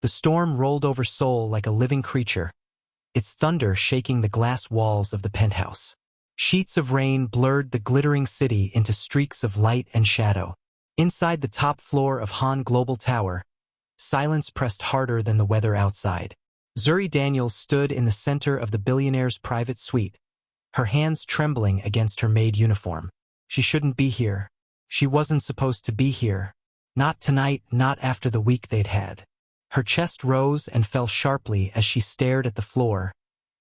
The storm rolled over Seoul like a living creature, its thunder shaking the glass walls of the penthouse. Sheets of rain blurred the glittering city into streaks of light and shadow. Inside the top floor of Han Global Tower, silence pressed harder than the weather outside. Zuri Daniels stood in the center of the billionaire's private suite, her hands trembling against her maid uniform. She shouldn't be here. She wasn't supposed to be here. Not tonight, not after the week they'd had. Her chest rose and fell sharply as she stared at the floor,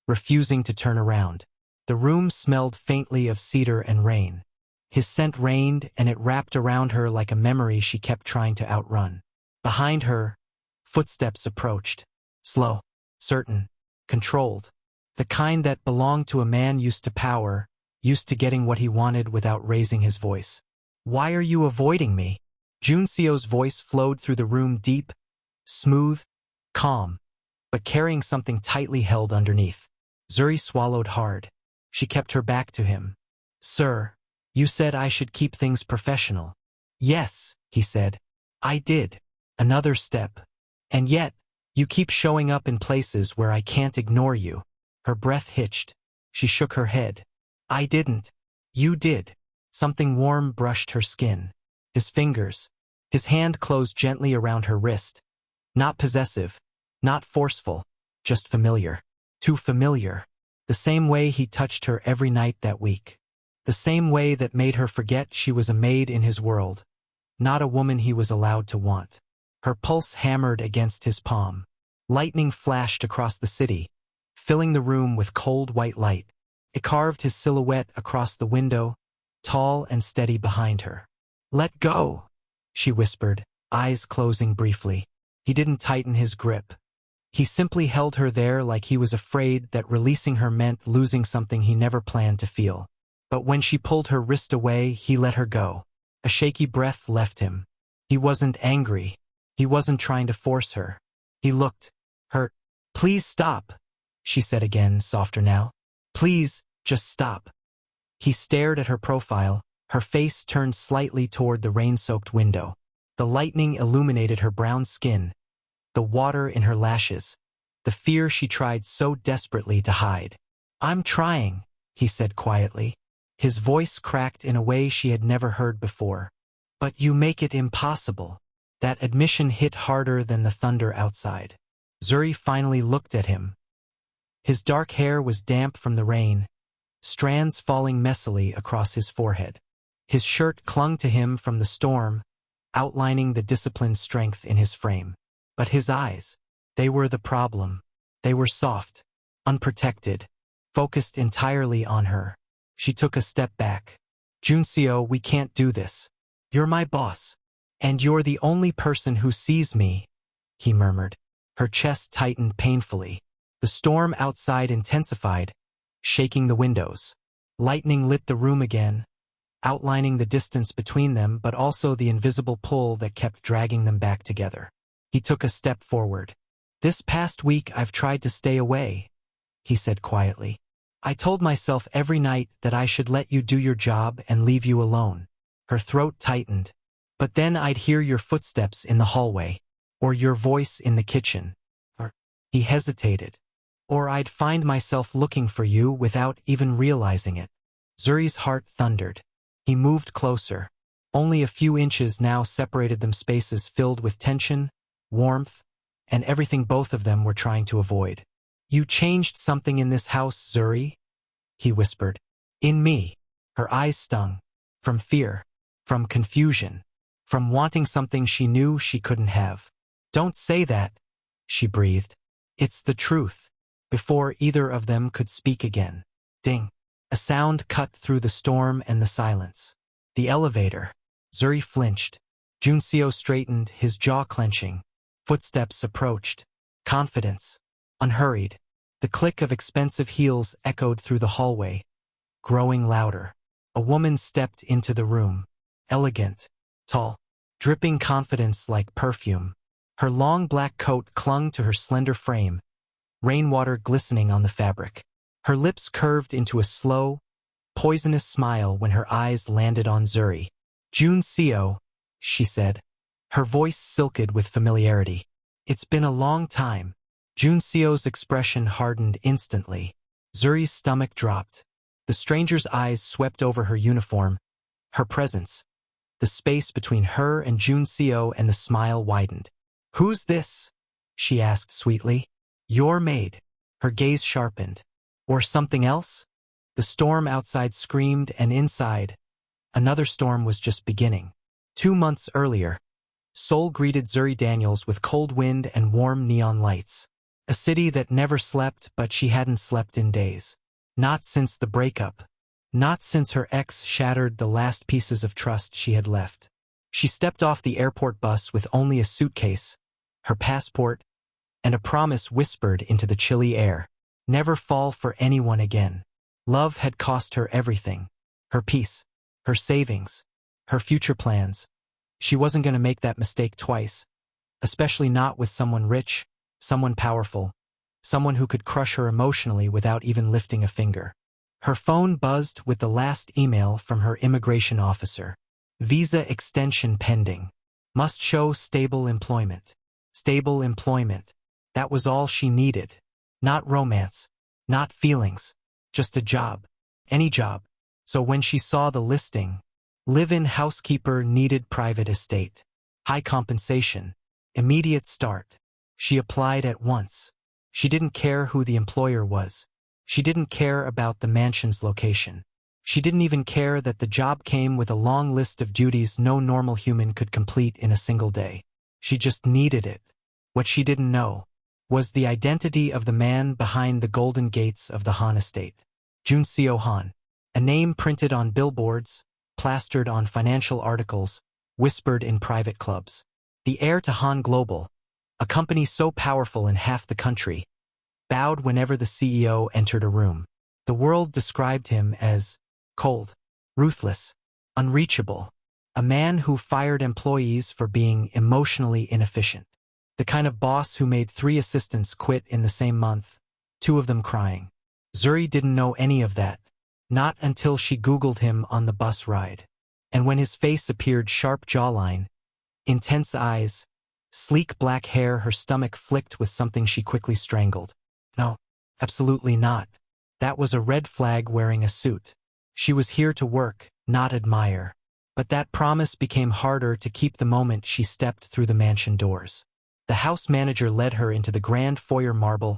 refusing to turn around. The room smelled faintly of cedar and rain. His scent reigned, and it wrapped around her like a memory she kept trying to outrun. Behind her, footsteps approached. Slow, certain, controlled. The kind that belonged to a man used to power, used to getting what he wanted without raising his voice. "Why are you avoiding me?" Junio's voice flowed through the room, deep, smooth, calm, but carrying something tightly held underneath. Zuri swallowed hard. She kept her back to him. "Sir, you said I should keep things professional." "Yes," he said. "I did." Another step. "And yet, you keep showing up in places where I can't ignore you." Her breath hitched. She shook her head. "I didn't. You did." Something warm brushed her skin. His fingers. His hand closed gently around her wrist. Not possessive, not forceful, just familiar. Too familiar. The same way he touched her every night that week. The same way that made her forget she was a maid in his world, not a woman he was allowed to want. Her pulse hammered against his palm. Lightning flashed across the city, filling the room with cold white light. It carved his silhouette across the window, tall and steady behind her. "Let go," she whispered, eyes closing briefly. He didn't tighten his grip. He simply held her there like he was afraid that releasing her meant losing something he never planned to feel. But when she pulled her wrist away, he let her go. A shaky breath left him. He wasn't angry. He wasn't trying to force her. He looked hurt. "Please stop," she said again, softer now. "Please, just stop." He stared at her profile, her face turned slightly toward the rain-soaked window. The lightning illuminated her brown skin, the water in her lashes, the fear she tried so desperately to hide. "I'm trying," he said quietly. His voice cracked in a way she had never heard before. "But you make it impossible." That admission hit harder than the thunder outside. Zuri finally looked at him. His dark hair was damp from the rain, strands falling messily across his forehead. His shirt clung to him from the storm, outlining the disciplined strength in his frame. But his eyes, they were the problem. They were soft, unprotected, focused entirely on her. She took a step back. "Junio, we can't do this. You're my boss. And you're the only person who sees me," he murmured. Her chest tightened painfully. The storm outside intensified, shaking the windows. Lightning lit the room again, outlining the distance between them but also the invisible pull that kept dragging them back together. He took a step forward. "This past week I've tried to stay away," he said quietly. "I told myself every night that I should let you do your job and leave you alone." Her throat tightened. "But then I'd hear your footsteps in the hallway, or your voice in the kitchen, or—" He hesitated. "Or I'd find myself looking for you without even realizing it." Zuri's heart thundered. He moved closer. Only a few inches now separated them, spaces filled with tension, warmth, and everything both of them were trying to avoid. "You changed something in this house, Zuri," he whispered. "In me." Her eyes stung. From fear. From confusion. From wanting something she knew she couldn't have. "Don't say that," she breathed. "It's the truth." Before either of them could speak again. Ding. A sound cut through the storm and the silence. The elevator. Zuri flinched. Junio straightened, his jaw clenching. Footsteps approached. Confidence. Unhurried. The click of expensive heels echoed through the hallway, growing louder. A woman stepped into the room. Elegant. Tall. Dripping confidence like perfume. Her long black coat clung to her slender frame, rainwater glistening on the fabric. Her lips curved into a slow, poisonous smile when her eyes landed on Zuri. "Junio," she said, her voice silked with familiarity. It's been a long time. Junio's expression hardened instantly. Zuri's stomach dropped. The stranger's eyes swept over her uniform, her presence. The space between her and Junio and the smile widened. "Who's this?" she asked sweetly. "Your maid." Her gaze sharpened. "Or something else?" The storm outside screamed, and inside, another storm was just beginning. 2 months earlier, Seoul greeted Zuri Daniels with cold wind and warm neon lights. A city that never slept, but she hadn't slept in days. Not since the breakup. Not since her ex shattered the last pieces of trust she had left. She stepped off the airport bus with only a suitcase, her passport, and a promise whispered into the chilly air. Never fall for anyone again. Love had cost her everything. Her peace, her savings, her future plans. She wasn't going to make that mistake twice. Especially not with someone rich, someone powerful, someone who could crush her emotionally without even lifting a finger. Her phone buzzed with the last email from her immigration officer. Visa extension pending. Must show stable employment. Stable employment. That was all she needed. Not romance. Not feelings. Just a job. Any job. So when she saw the listing, live-in housekeeper needed private estate. High compensation. Immediate start. She applied at once. She didn't care who the employer was. She didn't care about the mansion's location. She didn't even care that the job came with a long list of duties no normal human could complete in a single day. She just needed it. What she didn't know was the identity of the man behind the golden gates of the Han estate. Junio Han. A name printed on billboards, plastered on financial articles, whispered in private clubs. The heir to Han Global, a company so powerful in half the country, bowed whenever the CEO entered a room. The world described him as cold, ruthless, unreachable, a man who fired employees for being emotionally inefficient. The kind of boss who made 3 assistants quit in the same month, 2 of them crying. Zuri didn't know any of that, not until she Googled him on the bus ride. And when his face appeared, sharp jawline, intense eyes, sleek black hair, her stomach flicked with something she quickly strangled. No, absolutely not. That was a red flag wearing a suit. She was here to work, not admire. But that promise became harder to keep the moment she stepped through the mansion doors. The house manager led her into the grand foyer, marble,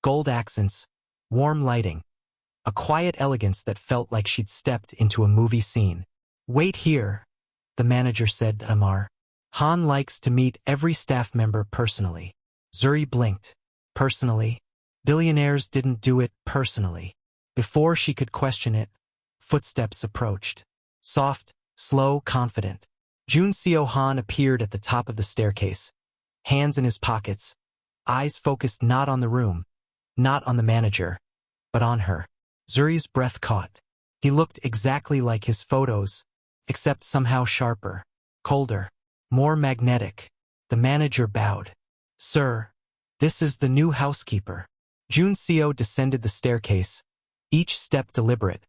gold accents, warm lighting, a quiet elegance that felt like she'd stepped into a movie scene. "Wait here," the manager said to Amar. "Han likes to meet every staff member personally." Zuri blinked. Personally? Billionaires didn't do it personally. Before she could question it, footsteps approached. Soft, slow, confident. Junio Han appeared at the top of the staircase, hands in his pockets, eyes focused not on the room, not on the manager, but on her. Zuri's breath caught. He looked exactly like his photos, except somehow sharper, colder, more magnetic. The manager bowed. "Sir, this is the new housekeeper." Junio descended the staircase, each step deliberate,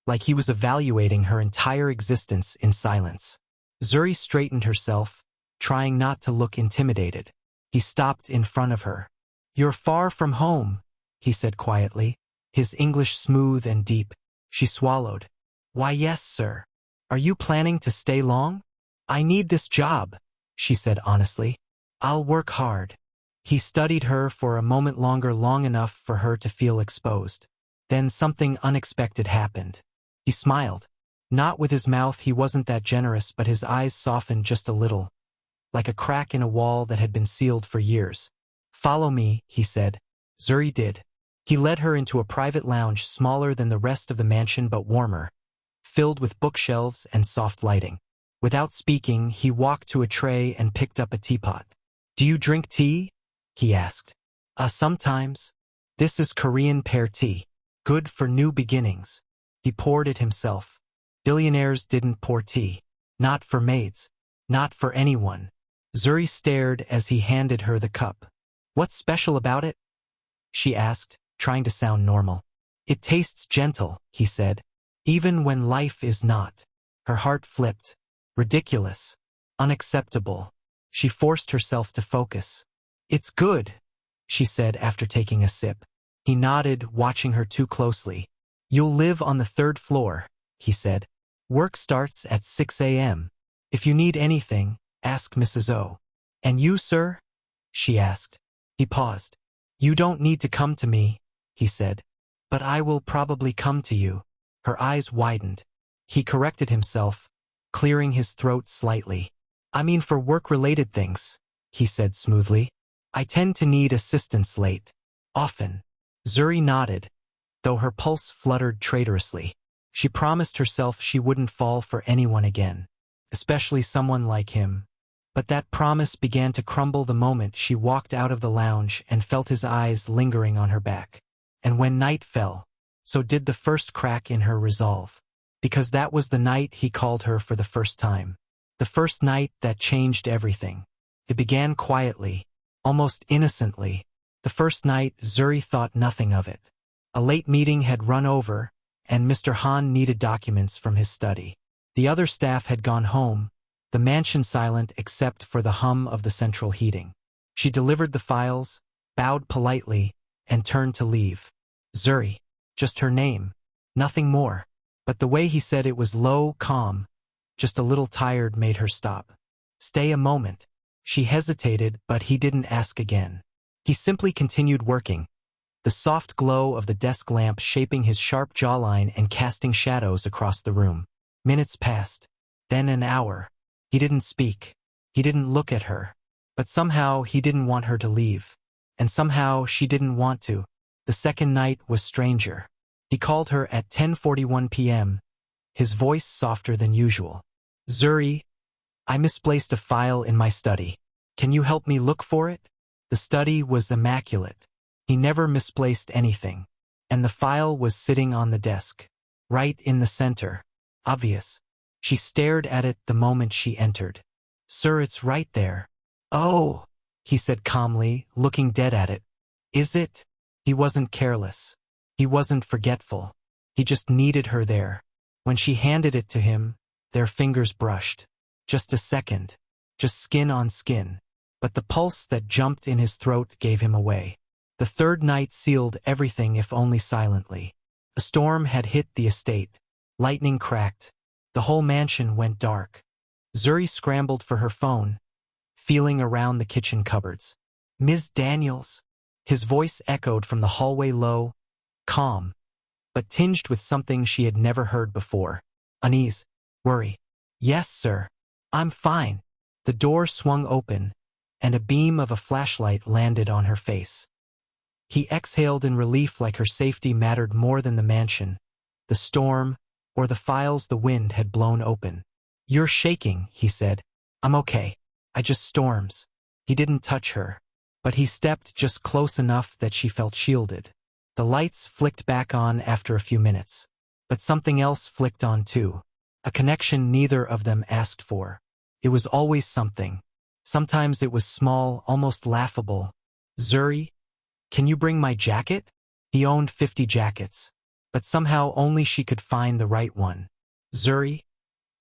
like he was evaluating her entire existence in silence. Zuri straightened herself, trying not to look intimidated. He stopped in front of her. "You're far from home," he said quietly, his English smooth and deep. She swallowed. "Why, yes, sir. Are you planning to stay long?" "I need this job," she said honestly. "I'll work hard." He studied her for a moment longer, long enough for her to feel exposed. Then something unexpected happened. He smiled. Not with his mouth, he wasn't that generous, but his eyes softened just a little, like a crack in a wall that had been sealed for years. "Follow me," he said. Zuri did. He led her into a private lounge smaller than the rest of the mansion but warmer, filled with bookshelves and soft lighting. Without speaking, he walked to a tray and picked up a teapot. "Do you drink tea?" he asked. Sometimes. This is Korean pear tea. Good for new beginnings." He poured it himself. Billionaires didn't pour tea. Not for maids. Not for anyone. Zuri stared as he handed her the cup. "What's special about it?" she asked, trying to sound normal. "It tastes gentle," he said, "even when life is not." Her heart flipped. Ridiculous. Unacceptable. She forced herself to focus. It's good, she said after taking a sip. He nodded, watching her too closely. You'll live on the 3rd floor, he said. Work starts at 6 a.m. If you need anything, ask Mrs. O. And you, sir? She asked. He paused. You don't need to come to me, he said. But I will probably come to you. Her eyes widened. He corrected himself, clearing his throat slightly. I mean for work-related things, he said smoothly. I tend to need assistance late. Often. Zuri nodded, though her pulse fluttered traitorously. She promised herself she wouldn't fall for anyone again, especially someone like him. But that promise began to crumble the moment she walked out of the lounge and felt his eyes lingering on her back. And when night fell, so did the first crack in her resolve. Because that was the night he called her for the first time. The first night that changed everything. It began quietly, almost innocently. The first night, Zuri thought nothing of it. A late meeting had run over, and Mr. Han needed documents from his study. The other staff had gone home, the mansion silent except for the hum of the central heating. She delivered the files, bowed politely, and turned to leave. Zuri. Just her name. Nothing more. But the way he said it was low, calm, just a little tired made her stop. Stay a moment. She hesitated, but he didn't ask again. He simply continued working, the soft glow of the desk lamp shaping his sharp jawline and casting shadows across the room. Minutes passed, then an hour. He didn't speak. He didn't look at her. But somehow he didn't want her to leave. And somehow she didn't want to. The second night was stranger. He called her at 10:41 p.m., his voice softer than usual. Zuri, I misplaced a file in my study. Can you help me look for it? The study was immaculate. He never misplaced anything. And the file was sitting on the desk. Right in the center. Obvious. She stared at it the moment she entered. Sir, it's right there. Oh, he said calmly, looking dead at it. Is it? He wasn't careless. He wasn't forgetful. He just needed her there. When she handed it to him, their fingers brushed. Just a second. Just skin on skin. But the pulse that jumped in his throat gave him away. The third night sealed everything, if only silently. A storm had hit the estate. Lightning cracked. The whole mansion went dark. Zuri scrambled for her phone, feeling around the kitchen cupboards. Ms. Daniels. His voice echoed from the hallway, low, calm, but tinged with something she had never heard before. Unease. Worry. Yes, sir. I'm fine. The door swung open, and a beam of a flashlight landed on her face. He exhaled in relief, like her safety mattered more than the mansion, the storm, or the files the wind had blown open. You're shaking, he said. I'm okay. I just storms. He didn't touch her, but he stepped just close enough that she felt shielded. The lights flicked back on after a few minutes, but something else flicked on too. A connection neither of them asked for. It was always something. Sometimes it was small, almost laughable. Zuri, can you bring my jacket? He owned 50 jackets, but somehow only she could find the right one. Zuri,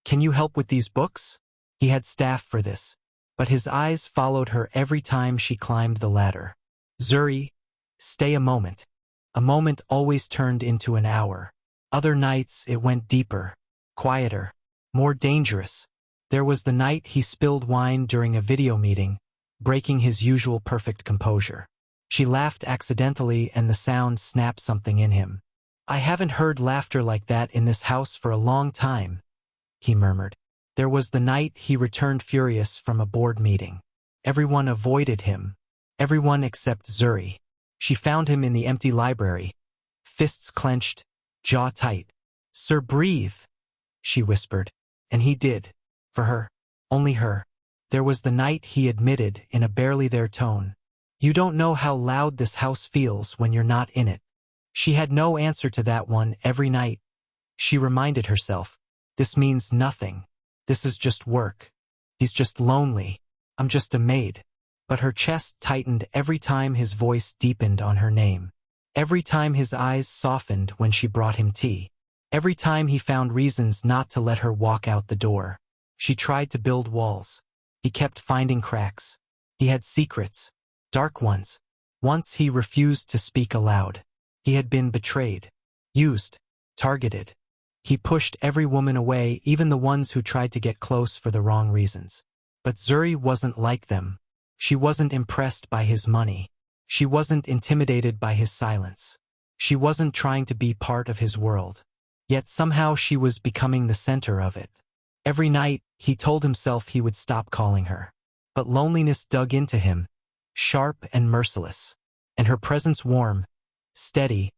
can you help with these books? He had staff for this, but his eyes followed her every time she climbed the ladder. Zuri, stay a moment. A moment always turned into an hour. Other nights it went deeper, quieter, more dangerous. There was the night he spilled wine during a video meeting, breaking his usual perfect composure. She laughed accidentally and the sound snapped something in him. I haven't heard laughter like that in this house for a long time, he murmured. There was the night he returned furious from a board meeting. Everyone avoided him. Everyone except Zuri. She found him in the empty library, fists clenched, jaw tight. Sir, breathe, she whispered. And he did. For her. Only her. There was the night he admitted in a barely there tone. You don't know how loud this house feels when you're not in it. She had no answer to that one every night. She reminded herself, this means nothing. This is just work. He's just lonely. I'm just a maid. But her chest tightened every time his voice deepened on her name. Every time his eyes softened when she brought him tea. Every time he found reasons not to let her walk out the door. She tried to build walls. He kept finding cracks. He had secrets. dark ones. Once he refused to speak aloud. He had been betrayed, used, targeted. He pushed every woman away, even the ones who tried to get close for the wrong reasons. But Zuri wasn't like them. She wasn't impressed by his money. She wasn't intimidated by his silence. She wasn't trying to be part of his world. Yet somehow she was becoming the center of it. Every night, he told himself he would stop calling her. But loneliness dug into him, sharp and merciless. And her presence warm, steady,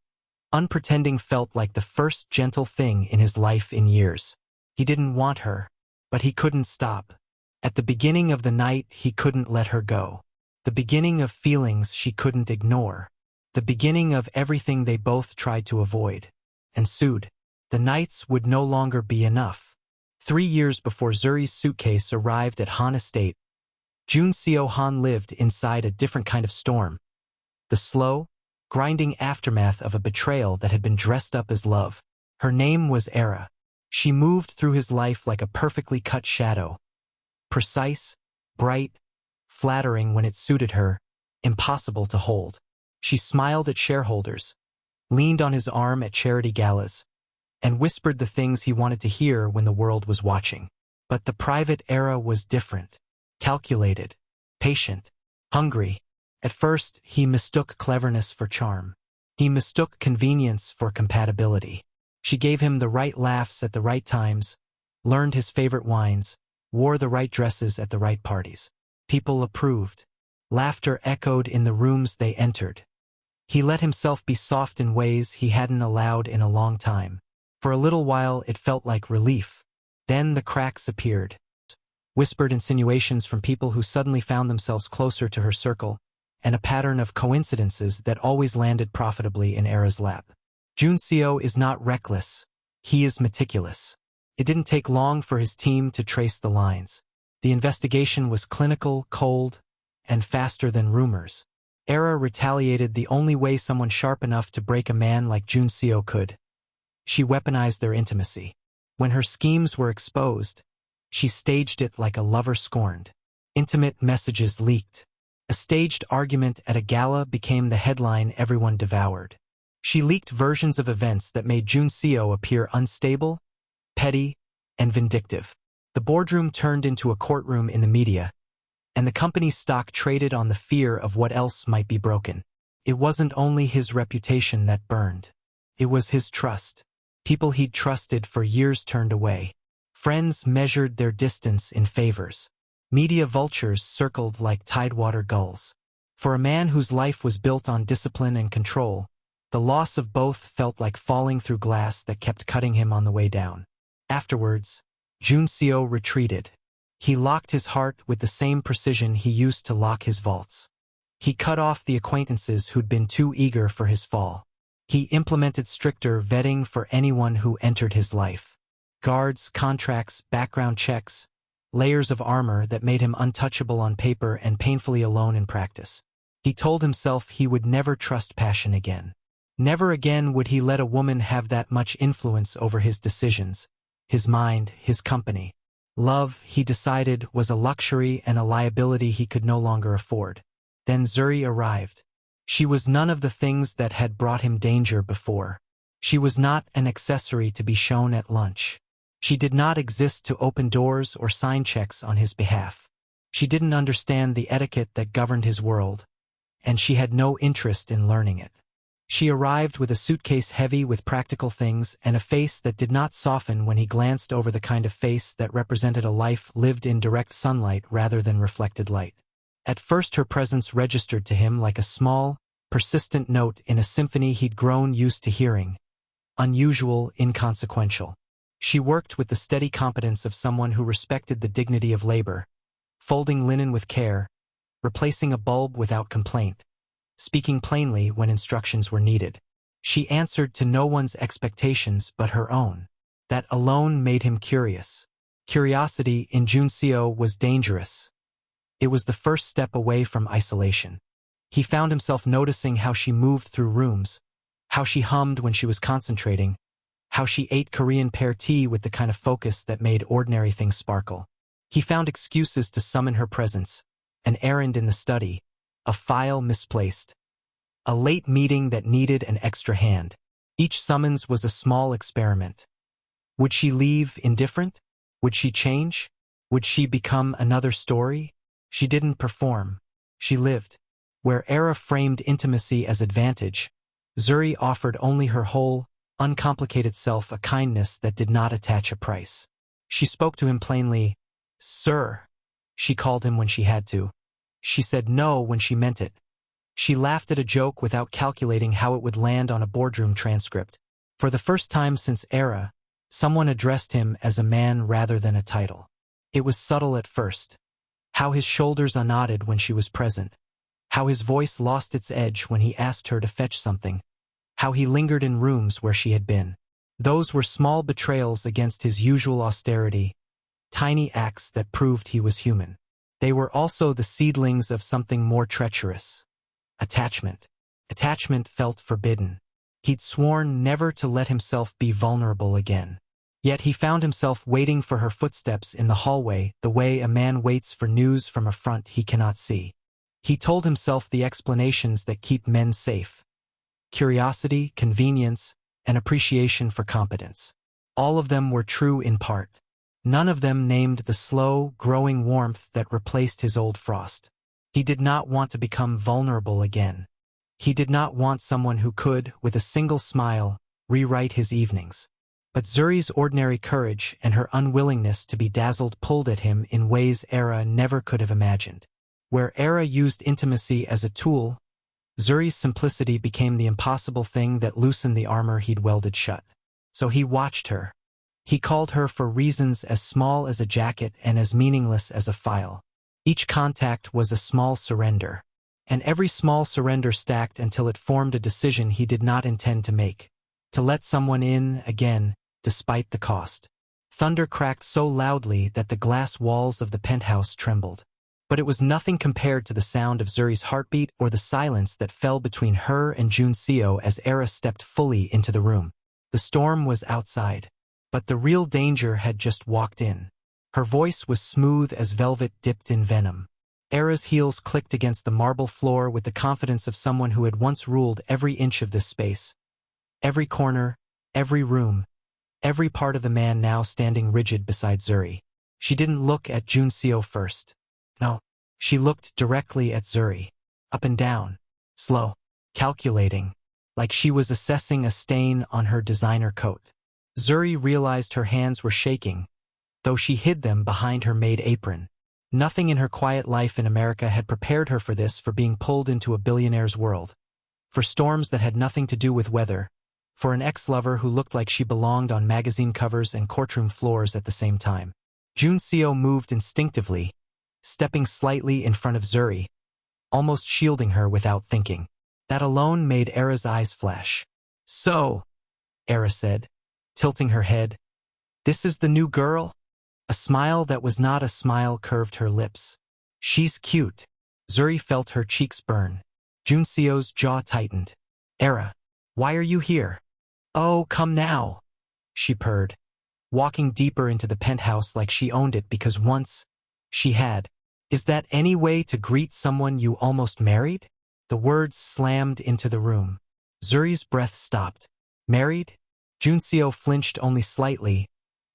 unpretending felt like the first gentle thing in his life in years. He didn't want her, but he couldn't stop. At the beginning of the night, he couldn't let her go. The beginning of feelings she couldn't ignore. The beginning of everything they both tried to avoid. And soon, the nights would no longer be enough. 3 years before Zuri's suitcase arrived at Han Estate, Junio Han lived inside a different kind of storm. The slow, grinding aftermath of a betrayal that had been dressed up as love. Her name was Era. She moved through his life like a perfectly cut shadow. Precise, bright, flattering when it suited her, impossible to hold. She smiled at shareholders, leaned on his arm at charity galas, and whispered the things he wanted to hear when the world was watching. But the private Era was different. Calculated, patient, hungry. At first, he mistook cleverness for charm. He mistook convenience for compatibility. She gave him the right laughs at the right times, learned his favorite wines, wore the right dresses at the right parties. People approved. Laughter echoed in the rooms they entered. He let himself be soft in ways he hadn't allowed in a long time. For a little while, it felt like relief. Then the cracks appeared. Whispered insinuations from people who suddenly found themselves closer to her circle, and a pattern of coincidences that always landed profitably in Era's lap. Junio is not reckless. He is meticulous. It didn't take long for his team to trace the lines. The investigation was clinical, cold, and faster than rumors. Era retaliated the only way someone sharp enough to break a man like Junio could. She weaponized their intimacy. When her schemes were exposed, she staged it like a lover scorned. Intimate messages leaked. A staged argument at a gala became the headline everyone devoured. She leaked versions of events that made Junio appear unstable, petty, and vindictive. The boardroom turned into a courtroom in the media, and the company's stock traded on the fear of what else might be broken. It wasn't only his reputation that burned. It was his trust. People he'd trusted for years turned away. Friends measured their distance in favors. Media vultures circled like tidewater gulls. For a man whose life was built on discipline and control, the loss of both felt like falling through glass that kept cutting him on the way down. Afterwards, Junio retreated. He locked his heart with the same precision he used to lock his vaults. He cut off the acquaintances who'd been too eager for his fall. He implemented stricter vetting for anyone who entered his life. Guards, contracts, background checks, layers of armor that made him untouchable on paper and painfully alone in practice. He told himself he would never trust passion again. Never again would he let a woman have that much influence over his decisions, his mind, his company. Love, he decided, was a luxury and a liability he could no longer afford. Then Zuri arrived. She was none of the things that had brought him danger before. She was not an accessory to be shown at lunch. She did not exist to open doors or sign checks on his behalf. She didn't understand the etiquette that governed his world, and she had no interest in learning it. She arrived with a suitcase heavy with practical things and a face that did not soften when he glanced over, the kind of face that represented a life lived in direct sunlight rather than reflected light. At first her presence registered to him like a small, persistent note in a symphony he'd grown used to hearing. Unusual, inconsequential. She worked with the steady competence of someone who respected the dignity of labor, folding linen with care, replacing a bulb without complaint, speaking plainly when instructions were needed. She answered to no one's expectations but her own. That alone made him curious. Curiosity in Junio was dangerous. It was the first step away from isolation. He found himself noticing how she moved through rooms, how she hummed when she was concentrating, how she ate Korean pear tea with the kind of focus that made ordinary things sparkle. He found excuses to summon her presence, an errand in the study, a file misplaced, a late meeting that needed an extra hand. Each summons was a small experiment. Would she leave indifferent? Would she change? Would she become another story? She didn't perform. She lived. Where Era framed intimacy as advantage, Zuri offered only her whole, uncomplicated self, a kindness that did not attach a price. She spoke to him plainly. Sir. She called him when she had to. She said no when she meant it. She laughed at a joke without calculating how it would land on a boardroom transcript. For the first time since Era, someone addressed him as a man rather than a title. It was subtle at first. How his shoulders nodded when she was present. How his voice lost its edge when he asked her to fetch something. How he lingered in rooms where she had been. Those were small betrayals against his usual austerity, tiny acts that proved he was human. They were also the seedlings of something more treacherous. Attachment. Attachment felt forbidden. He'd sworn never to let himself be vulnerable again. Yet he found himself waiting for her footsteps in the hallway the way a man waits for news from a front he cannot see. He told himself the explanations that keep men safe. Curiosity, convenience, and appreciation for competence. All of them were true in part. None of them named the slow, growing warmth that replaced his old frost. He did not want to become vulnerable again. He did not want someone who could, with a single smile, rewrite his evenings. But Zuri's ordinary courage and her unwillingness to be dazzled pulled at him in ways Era never could have imagined. Where Era used intimacy as a tool, Zuri's simplicity became the impossible thing that loosened the armor he'd welded shut. So he watched her. He called her for reasons as small as a jacket and as meaningless as a file. Each contact was a small surrender. And every small surrender stacked until it formed a decision he did not intend to make. To let someone in, again, despite the cost. Thunder cracked so loudly that the glass walls of the penthouse trembled. But it was nothing compared to the sound of Zuri's heartbeat or the silence that fell between her and Junio as Era stepped fully into the room. The storm was outside, but the real danger had just walked in. Her voice was smooth as velvet dipped in venom. Era's heels clicked against the marble floor with the confidence of someone who had once ruled every inch of this space. Every corner, every room, every part of the man now standing rigid beside Zuri. She didn't look at Junio first. No, she looked directly at Zuri. Up and down, slow, calculating, like she was assessing a stain on her designer coat. Zuri realized her hands were shaking, though she hid them behind her maid apron. Nothing in her quiet life in America had prepared her for this, for being pulled into a billionaire's world. For storms that had nothing to do with weather. For an ex-lover who looked like she belonged on magazine covers and courtroom floors at the same time. Junio moved instinctively, stepping slightly in front of Zuri, almost shielding her without thinking. That alone made Era's eyes flash. So, Era said, tilting her head, this is the new girl? A smile that was not a smile curved her lips. She's cute. Zuri felt her cheeks burn. Junio's jaw tightened. Era, why are you here? Oh, come now, she purred, walking deeper into the penthouse like she owned it because once she had. Is that any way to greet someone you almost married? The words slammed into the room. Zuri's breath stopped. Married? Junio flinched only slightly,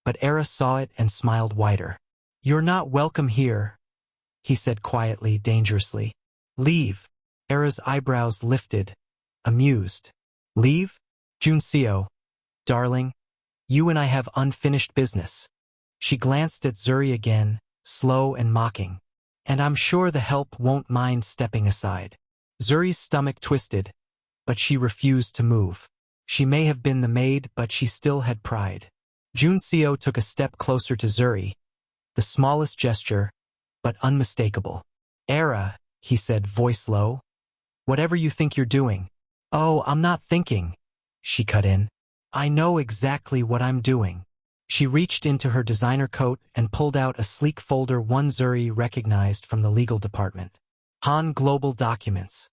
but Era saw it and smiled wider. You're not welcome here, he said quietly, dangerously. Leave. Era's eyebrows lifted, amused. Leave? Junio, darling, you and I have unfinished business. She glanced at Zuri again, slow and mocking. And I'm sure the help won't mind stepping aside. Zuri's stomach twisted, but she refused to move. She may have been the maid, but she still had pride. Junio took a step closer to Zuri, the smallest gesture, but unmistakable. Era, he said, voice low. Whatever you think you're doing. Oh, I'm not thinking, she cut in. I know exactly what I'm doing. She reached into her designer coat and pulled out a sleek folder one Zuri recognized from the legal department. Han Global Documents.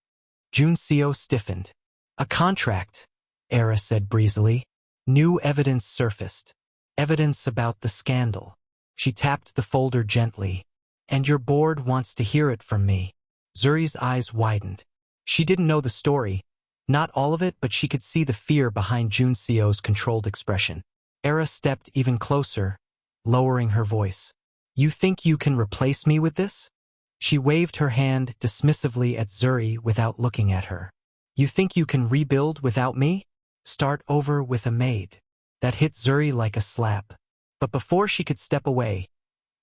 Junio stiffened. A contract, Era said breezily. New evidence surfaced. Evidence about the scandal. She tapped the folder gently. And your board wants to hear it from me. Zuri's eyes widened. She didn't know the story. Not all of it, but she could see the fear behind Junio's controlled expression. Era stepped even closer, lowering her voice. You think you can replace me with this? She waved her hand dismissively at Zuri without looking at her. You think you can rebuild without me? Start over with a maid. That hit Zuri like a slap. But before she could step away,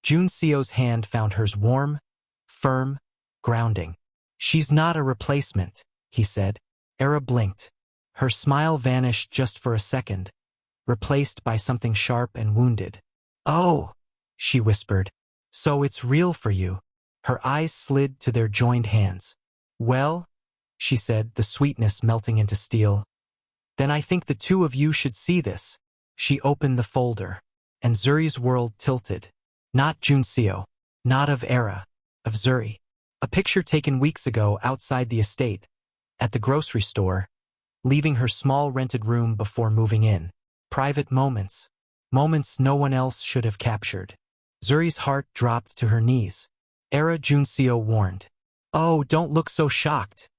Junio's hand found hers warm, firm, grounding. She's not a replacement, he said. Era blinked. Her smile vanished just for a second, replaced by something sharp and wounded. Oh, she whispered. So it's real for you. Her eyes slid to their joined hands. Well, she said, the sweetness melting into steel. Then I think the two of you should see this. She opened the folder, and Zuri's world tilted. Not Junio, not of Era, of Zuri. A picture taken weeks ago outside the estate, at the grocery store, leaving her small rented room before moving in. Private moments. Moments no one else should have captured. Zuri's heart dropped to her knees. Era Junio warned. Oh, don't look so shocked,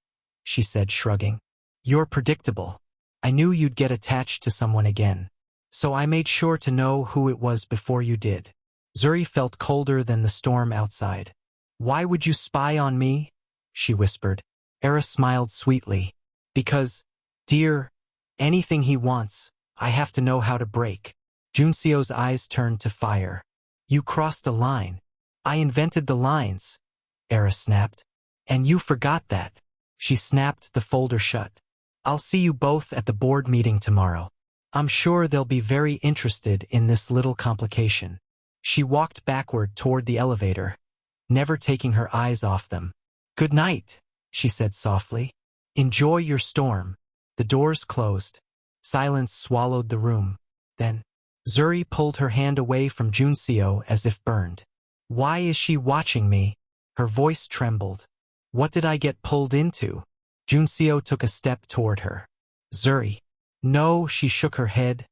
she said, shrugging. You're predictable. I knew you'd get attached to someone again. So I made sure to know who it was before you did. Zuri felt colder than the storm outside. Why would you spy on me? She whispered. Era smiled sweetly. Because, dear, anything he wants, I have to know how to break. Junio's eyes turned to fire. You crossed a line. I invented the lines, Era snapped. And you forgot that. She snapped the folder shut. I'll see you both at the board meeting tomorrow. I'm sure they'll be very interested in this little complication. She walked backward toward the elevator, never taking her eyes off them. Good night, she said softly. Enjoy your storm. The doors closed. Silence swallowed the room. Then, Zuri pulled her hand away from Junio as if burned. Why is she watching me? Her voice trembled. What did I get pulled into? Junio took a step toward her. Zuri. No, she shook her head,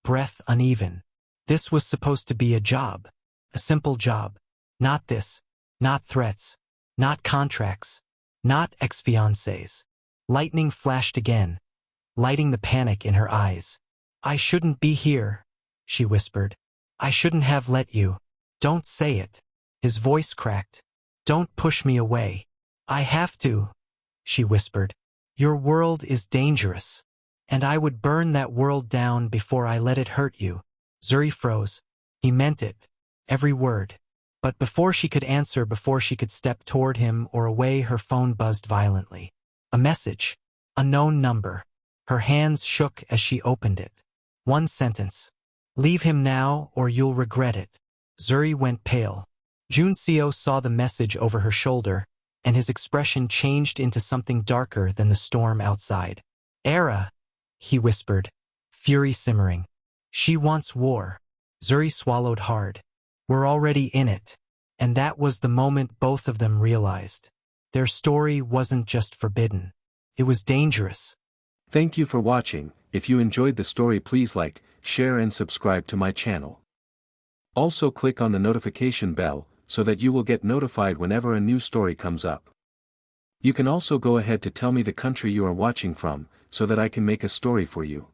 breath uneven. This was supposed to be a job. A simple job. Not this. Not threats. Not contracts. Not ex-fiancés. Lightning flashed again, lighting the panic in her eyes. I shouldn't be here, she whispered. I shouldn't have let you. Don't say it. His voice cracked. Don't push me away. I have to, she whispered. Your world is dangerous. And I would burn that world down before I let it hurt you. Zuri froze. He meant it. Every word. But before she could answer, before she could step toward him or away, her phone buzzed violently. A message. A known number. Her hands shook as she opened it. One sentence. Leave him now or you'll regret it. Zuri went pale. Junio saw the message over her shoulder, and his expression changed into something darker than the storm outside. Era, he whispered, fury simmering. She wants war. Zuri swallowed hard. We're already in it. And that was the moment both of them realized. Their story wasn't just forbidden. It was dangerous. Thank you for watching. If you enjoyed the story, please like, share and subscribe to my channel. Also click on the notification bell, so that you will get notified whenever a new story comes up. You can also go ahead to tell me the country you are watching from, so that I can make a story for you.